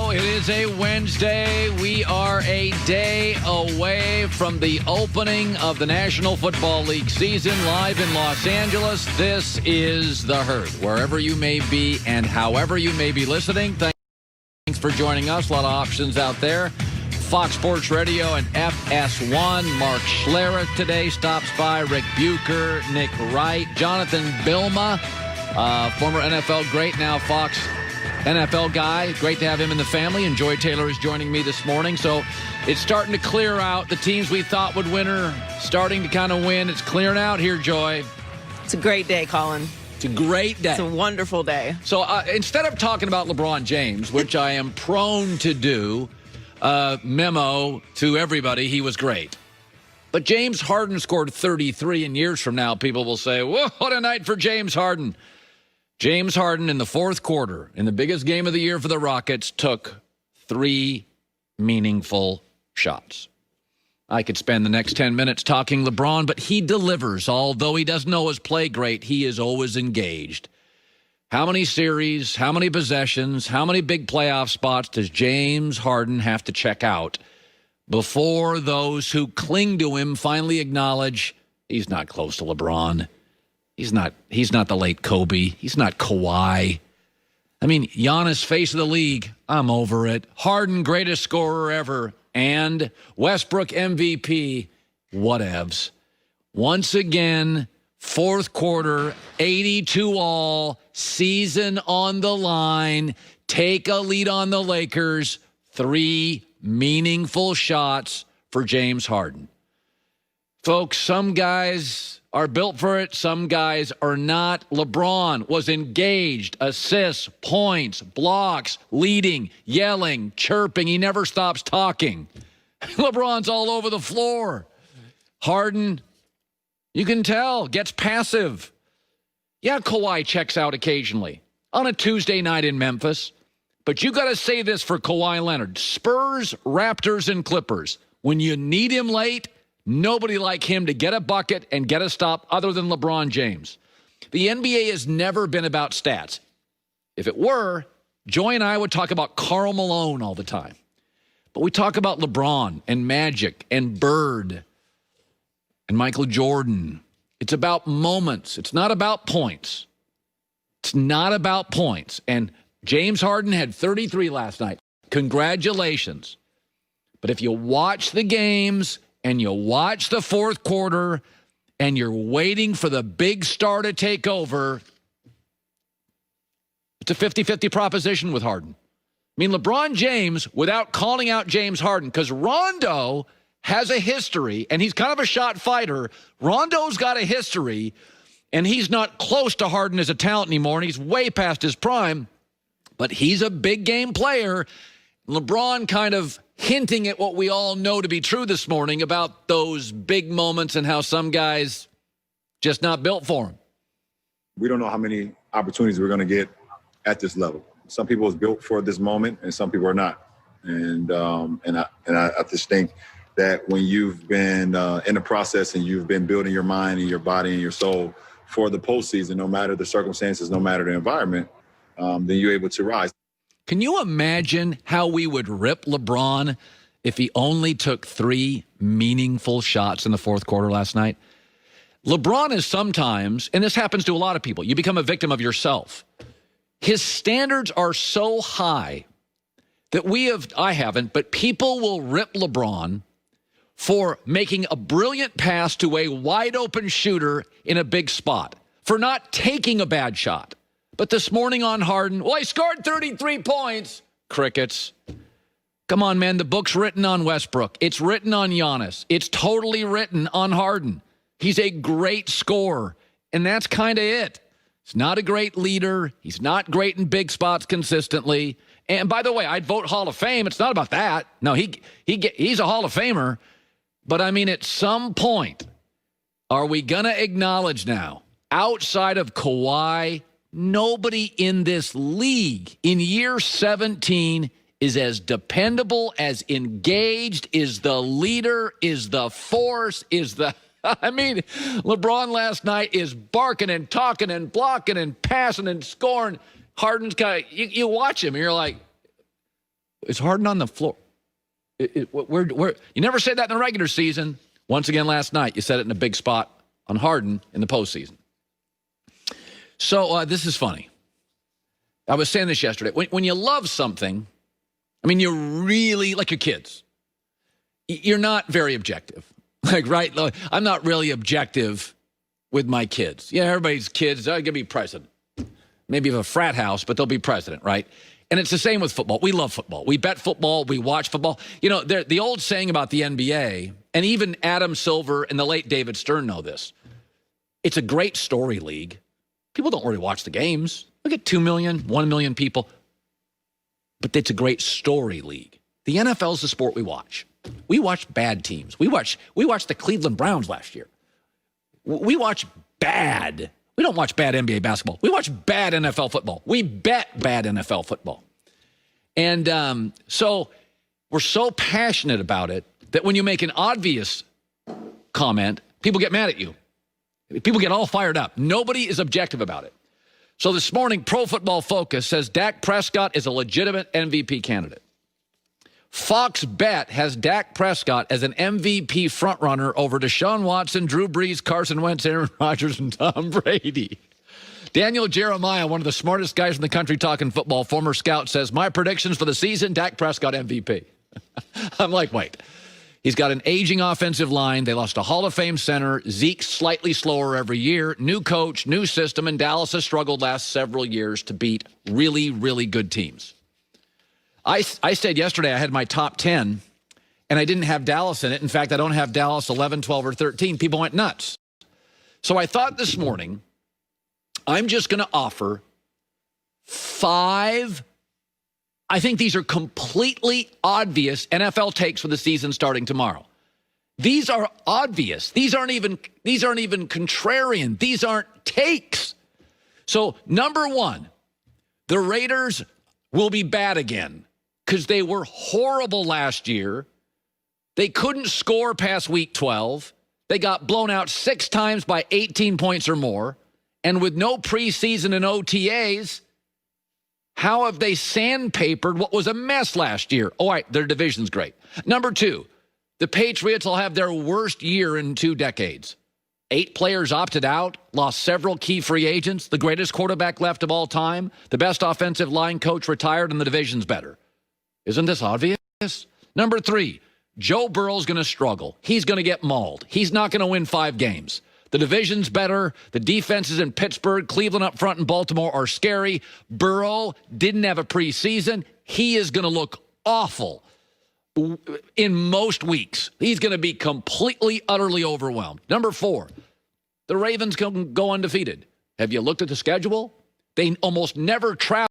go. It is a Wednesday. We are a day away from the opening of the National Football League season live in Los Angeles. This is The Herd. Wherever you may be and however you may be listening, thanks for joining us. A lot of options out there. Fox Sports Radio and FS1. Mark Schlereth today stops by. Rick Bucher, Nick Wright, Jonathan Bilma, former NFL great, now Fox NFL guy. Great to have him in the family. And Joy Taylor is joining me this morning. So it's starting to clear out. The teams we thought would win are starting to kind of win. It's clearing out here, Joy. It's a great day, Colin. It's a great day. It's a wonderful day. So instead of talking about LeBron James, which I am prone to do, memo to everybody, he was great. But James Harden scored 33, and years from now, people will say, whoa, what a night for James Harden. James Harden in the fourth quarter, in the biggest game of the year for the Rockets, took 3 meaningful shots. I could spend the next 10 minutes talking LeBron, but he delivers. Although he doesn't always play great, he is always engaged. How many series, how many possessions, how many big playoff spots does James Harden have to check out before those who cling to him finally acknowledge he's not close to LeBron? He's not the late Kobe. He's not Kawhi. I mean, Giannis, face of the league. I'm over it. Harden, greatest scorer ever. And Westbrook, MVP. Whatevs. Once again, fourth quarter, 82-all, season on the line. Take a lead on the Lakers. 3 meaningful shots for James Harden. Folks, some guys are built for it. Some guys are not. LeBron was engaged, assists, points, blocks, leading, yelling, chirping. He never stops talking. LeBron's all over the floor. Harden, you can tell, gets passive. Yeah, Kawhi checks out occasionally on a Tuesday night in Memphis. But you got to say this for Kawhi Leonard. Spurs, Raptors, and Clippers. When you need him late, nobody like him to get a bucket and get a stop other than LeBron James. The NBA has never been about stats. If it were, Joy and I would talk about Karl Malone all the time. But we talk about LeBron and Magic and Bird and Michael Jordan. It's about moments. It's not about points. It's not about points. And James Harden had 33 last night. Congratulations. But if you watch the games and you watch the fourth quarter and you're waiting for the big star to take over, it's a 50-50 proposition with Harden. I mean, LeBron James, without calling out James Harden, because Rondo has a history, and he's kind of a shot fighter. Rondo's got a history, and he's not close to Harden as a talent anymore, and he's way past his prime, but he's a big game player. LeBron kind of hinting at what we all know to be true this morning about those big moments and how some guys just not built for them. We don't know how many opportunities we're going to get at this level. Some people are built for this moment, and some people are not. And I just think that when you've been in the process and you've been building your mind and your body and your soul for the postseason, no matter the circumstances, no matter the environment, then you're able to rise. Can you imagine how we would rip LeBron if he only took 3 meaningful shots in the fourth quarter last night? LeBron is sometimes, and this happens to a lot of people, you become a victim of yourself. His standards are so high that I haven't, but people will rip LeBron for making a brilliant pass to a wide open shooter in a big spot, for not taking a bad shot. But this morning on Harden, well, he scored 33 points. Crickets. Come on, man. The book's written on Westbrook. It's written on Giannis. It's totally written on Harden. He's a great scorer, and that's kind of it. He's not a great leader. He's not great in big spots consistently. And by the way, I'd vote Hall of Fame. It's not about that. No, he's a Hall of Famer. But, I mean, at some point, are we going to acknowledge now, outside of Kawhi, nobody in this league in year 17 is as dependable, as engaged, is the leader, is the force, is the... I mean, LeBron last night is barking and talking and blocking and passing and scoring. Harden's got... You watch him and you're like, Is Harden on the floor? You never said that in the regular season. Once again last night, you said it in a big spot on Harden in the postseason. So this is funny. I was saying this yesterday. When you love something, I mean, you're really, like your kids, you're not very objective. Like, right? I'm not really objective with my kids. Yeah, everybody's kids are going to be president. Maybe of a frat house, but they'll be president, right? And it's the same with football. We love football. We bet football. We watch football. You know, the old saying about the NBA, and even Adam Silver and the late David Stern know this, it's a great story league. People don't really watch the games. Look at 2 million, 1 million people. But it's a great story league. The NFL is the sport we watch. We watch bad teams. We watched the Cleveland Browns last year. We watch bad. We don't watch bad NBA basketball. We watch bad NFL football. We bet bad NFL football. And so we're so passionate about it that when you make an obvious comment, people get mad at you. People get all fired up. Nobody is objective about it. So this morning, Pro Football Focus says Dak Prescott is a legitimate MVP candidate. Fox Bet has Dak Prescott as an MVP frontrunner over Deshaun Watson, Drew Brees, Carson Wentz, Aaron Rodgers, and Tom Brady. Daniel Jeremiah, one of the smartest guys in the country talking football, former scout, says, my predictions for the season, Dak Prescott MVP. I'm like, wait. He's got an aging offensive line. They lost a Hall of Fame center. Zeke's slightly slower every year. New coach, new system, and Dallas has struggled last several years to beat really, really good teams. I said yesterday I had my top 10, and I didn't have Dallas in it. In fact, I don't have Dallas 11, 12, or 13. People went nuts. So I thought this morning, I'm just going to offer 5, I think these are completely obvious NFL takes for the season starting tomorrow. These are obvious. These aren't even contrarian. These aren't takes. So number 1, the Raiders will be bad again because they were horrible last year. They couldn't score past week 12. They got blown out 6 times by 18 points or more. And with no preseason and OTAs, how have they sandpapered what was a mess last year? All right, their division's great. Number 2, the Patriots will have their worst year in 2 decades. 8 players opted out, lost several key free agents, the greatest quarterback left of all time, the best offensive line coach retired, and the division's better. Isn't this obvious? Number 3, Joe Burrow's going to struggle. He's going to get mauled. He's not going to win 5 games. The division's better. The defenses in Pittsburgh, Cleveland up front, and Baltimore are scary. Burrow didn't have a preseason. He is going to look awful in most weeks. He's going to be completely, utterly overwhelmed. Number 4, the Ravens can go undefeated. Have you looked at the schedule? They almost never travel